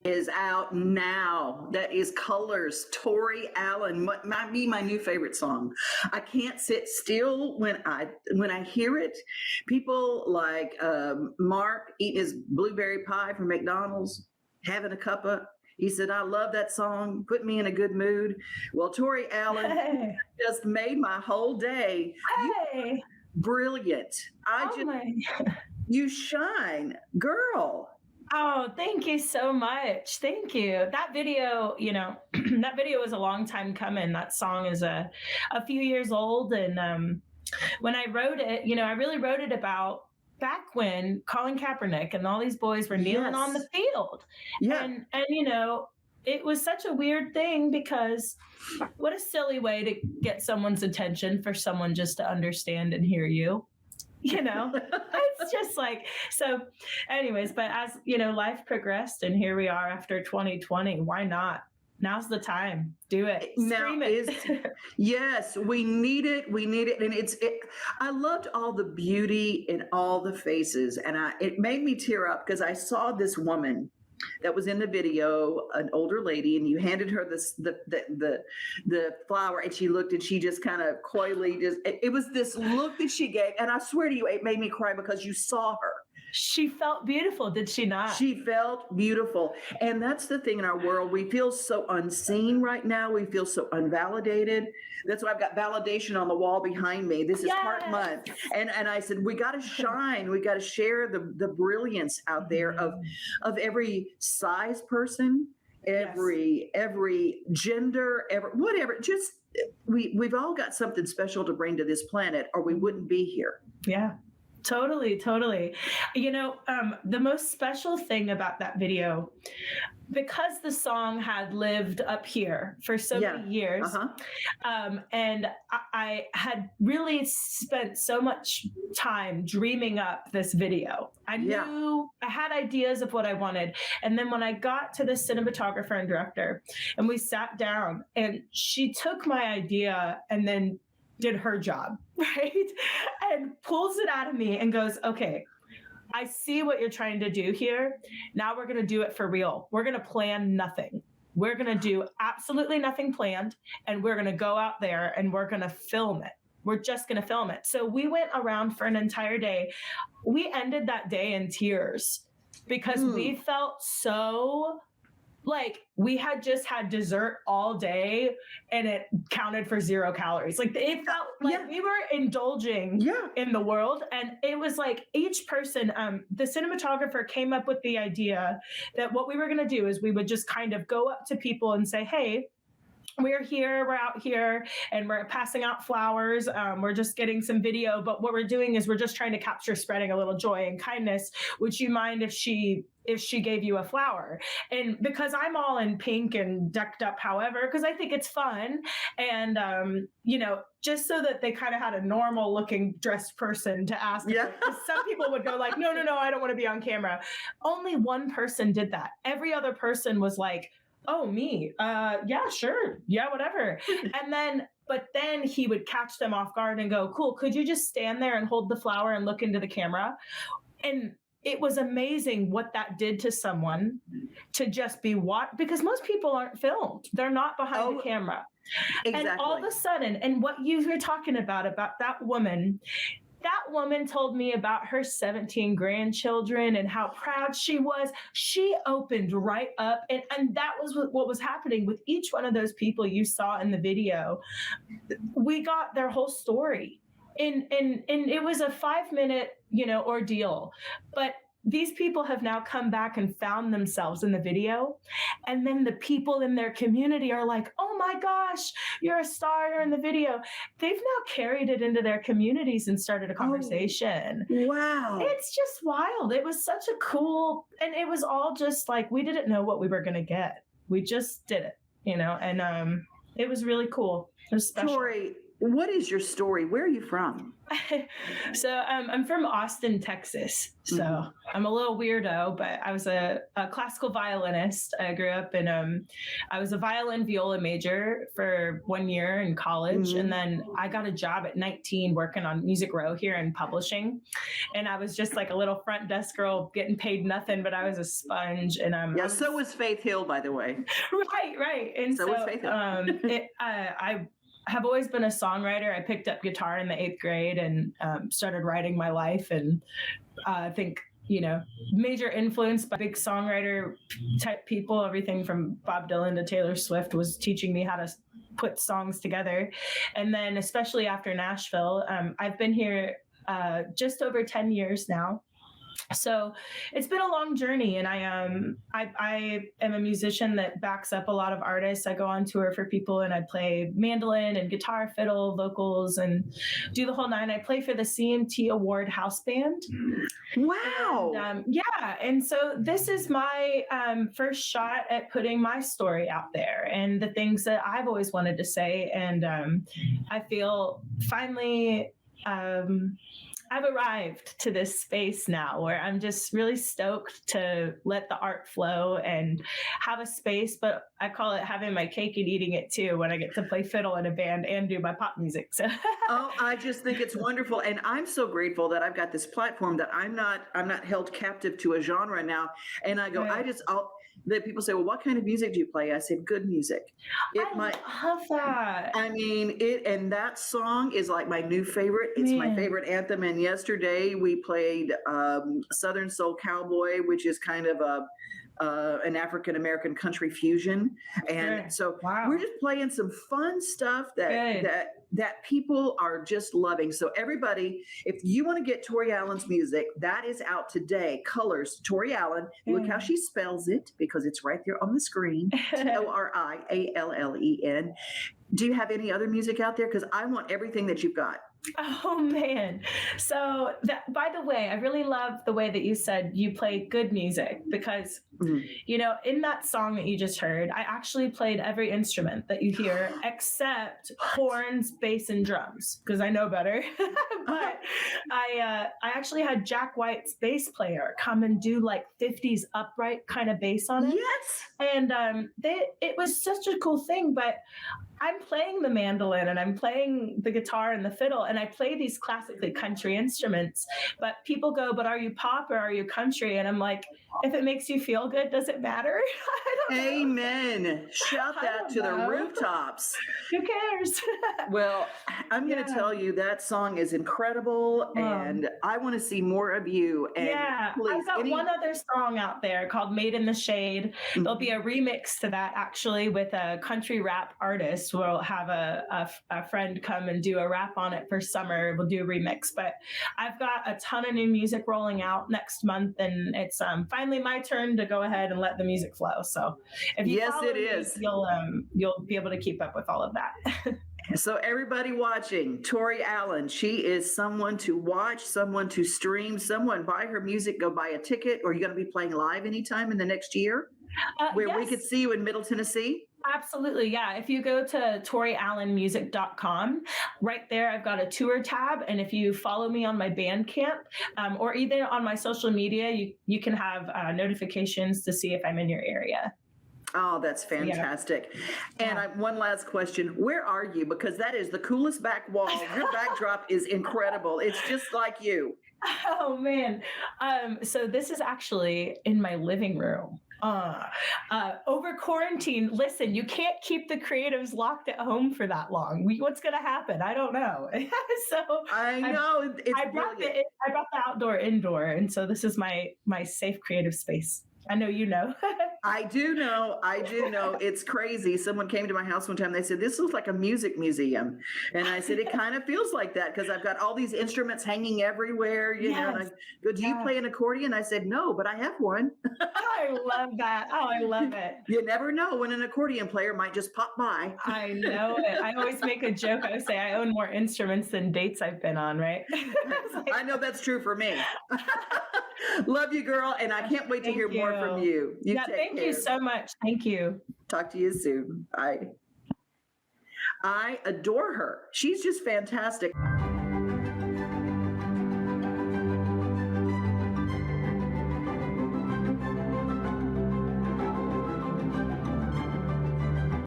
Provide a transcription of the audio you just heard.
is out now. That is Colors, Tori Allen. Might be my new favorite song. I can't sit still when I hear it. People like Mark eating his blueberry pie from McDonald's, having a cuppa. He said, I love that song. Put me in a good mood. Well, Tori Allen just made my whole day. Hey. Brilliant. You shine, girl. Oh, thank you so much. Thank you. That video, that video was a long time coming. That song is a few years old. And when I wrote it, I really wrote it about back when Colin Kaepernick and all these boys were kneeling on the field. Yeah. And it was such a weird thing because what a silly way to get someone's attention for someone just to understand and hear you. It's just like, so anyways, but as life progressed and here we are after 2020, why not? Now's the time. Do it. Scream it. Yes, we need it. We need it. And I loved all the beauty in all the faces. And it made me tear up because I saw this woman that was in the video, an older lady, and you handed her the flower, and she looked, and she just kind of coyly it was this look that she gave, and I swear to you, it made me cry because you saw her. She felt beautiful, did she not? She felt beautiful. And that's the thing in our world. We feel so unseen right now. We feel so unvalidated. That's why I've got validation on the wall behind me. This is Heart Month. And I said, we got to shine. We got to share the brilliance out there of every size person, every gender, whatever. Just we've all got something special to bring to this planet, or we wouldn't be here. Yeah. Totally. The most special thing about that video, because the song had lived up here for so many years, and I had really spent so much time dreaming up this video. I knew I had ideas of what I wanted. And then when I got to the cinematographer and director and we sat down, and she took my idea and then did her job, right? And pulls it out of me and goes, okay, I see what you're trying to do here. Now we're going to do it for real. We're going to plan nothing. We're going to do absolutely nothing planned. And we're going to go out there and we're going to film it. We're just going to film it. So we went around for an entire day. We ended that day in tears because we felt so like we had just had dessert all day and it counted for 0 calories. Like it felt like we were indulging in the world. And it was like each person, the cinematographer came up with the idea that what we were going to do is we would just kind of go up to people and say, hey, we're here, we're out here, and we're passing out flowers. We're just getting some video. But what we're doing is we're just trying to capture spreading a little joy and kindness. Would you mind if she gave you a flower? And because I'm all in pink and decked up, however, because I think it's fun. And, just so that they kind of had a normal looking dressed person to ask. Yeah. Some people would go like, no, I don't want to be on camera. Only one person did that. Every other person was like, oh, me? Yeah, sure. Yeah, whatever. But then he would catch them off guard and go, cool, could you just stand there and hold the flower and look into the camera? And it was amazing what that did to someone to just be watched, because most people aren't filmed. They're not behind the camera. Exactly. And all of a sudden, and what you were talking about that woman told me about her 17 grandchildren and how proud she was. She opened right up. And that was what was happening with each one of those people you saw in the video. We got their whole story. And it was a 5-minute, ordeal. But these people have now come back and found themselves in the video. And then the people in their community are like, oh my gosh, you're a star, you're in the video. They've now carried it into their communities and started a conversation. Oh, wow. It's just wild. It was such a cool, and it was all just like, we didn't know what we were going to get. We just did it, and it was really cool. It was special. Tori, What is your story? Where are you from? So I'm from Austin, Texas. So I'm a little weirdo, but I was a classical violinist. I grew up in I was a violin viola major for 1 year in college, and then I got a job at 19 working on Music Row here in publishing, and I was just like a little front desk girl getting paid nothing, but I was a sponge. And so was Faith Hill, by the way. Right. And so was Faith Hill. I have always been a songwriter. I picked up guitar in the 8th grade and started writing my life. And I think, major influence by big songwriter type people, everything from Bob Dylan to Taylor Swift was teaching me how to put songs together. And then especially after Nashville, I've been here just over 10 years now. So it's been a long journey, and I am a musician that backs up a lot of artists. I go on tour for people, and I play mandolin and guitar, fiddle, vocals, and do the whole nine. I play for the CMT Award House Band. Wow. And, and so this is my first shot at putting my story out there and the things that I've always wanted to say. And I feel finally I've arrived to this space now where I'm just really stoked to let the art flow and have a space, but I call it having my cake and eating it too when I get to play fiddle in a band and do my pop music. So I just think it's wonderful. And I'm so grateful that I've got this platform that I'm not held captive to a genre now. And I go, that people say, well, what kind of music do you play? I said, good music. I love that. I mean, and that song is like my new favorite. It's my favorite anthem. And yesterday we played Southern Soul Cowboy, which is kind of an African-American country fusion. And so we're just playing some fun stuff that people are just loving. So everybody, if you want to get Tori Allen's music, that is out today. Colors, Tori Allen. Look how she spells it, because it's right there on the screen. Toriallen. Do you have any other music out there? Because I want everything that you've got. Oh man. So by the way, I really love the way that you said you play good music, because, in that song that you just heard, I actually played every instrument that you hear except horns, bass, and drums, because I know better. But I actually had Jack White's bass player come and do like 50s upright kind of bass on it. Yes. And it was such a cool thing, but I'm playing the mandolin and I'm playing the guitar and the fiddle, and I play these classically country instruments, but people go, but are you pop or are you country? And I'm like, if it makes you feel good, does it matter? Amen. Shout that to the rooftops. Who cares? Well, I'm going to tell you that song is incredible, and I want to see more of you. And please, I've got one other song out there called Made in the Shade. There'll be a remix to that actually with a country rap artist. We'll have a friend come and do a rap on it for summer. We'll do a remix, but I've got a ton of new music rolling out next month, and it's finally my turn to go ahead and let the music flow. So if you follow me, you'll be able to keep up with all of that. So everybody watching, Tori Allen, she is someone to watch, someone to stream, someone buy her music, go buy a ticket. Or are you going to be playing live anytime in the next year where we could see you in Middle Tennessee? Absolutely. Yeah. If you go to toriallenmusic.com, right there, I've got a tour tab. And if you follow me on my Bandcamp or either on my social media, you can have notifications to see if I'm in your area. Oh, that's fantastic. And one last question. Where are you? Because that is the coolest back wall. Your backdrop is incredible. It's just like you. Oh, man. So this is actually in my living room. Over quarantine, listen, you can't keep the creatives locked at home for that long. What's going to happen? I don't know. So I know. I brought the outdoor indoor. And so this is my safe creative space. I know you know. I do know. It's crazy. Someone came to my house one time. They said, this looks like a music museum. And I said, it kind of feels like that because I've got all these instruments hanging everywhere. You know, and I go, do you play an accordion? I said, no, but I have one. I love that. Oh, I love it. You never know when an accordion player might just pop by. I know it. I always make a joke. I say I own more instruments than dates I've been on, right? I know that's true for me. Love you, girl. And I can't wait to hear more from you. Thank you so much. Thank you. Talk to you soon. Bye. I adore her. She's just fantastic.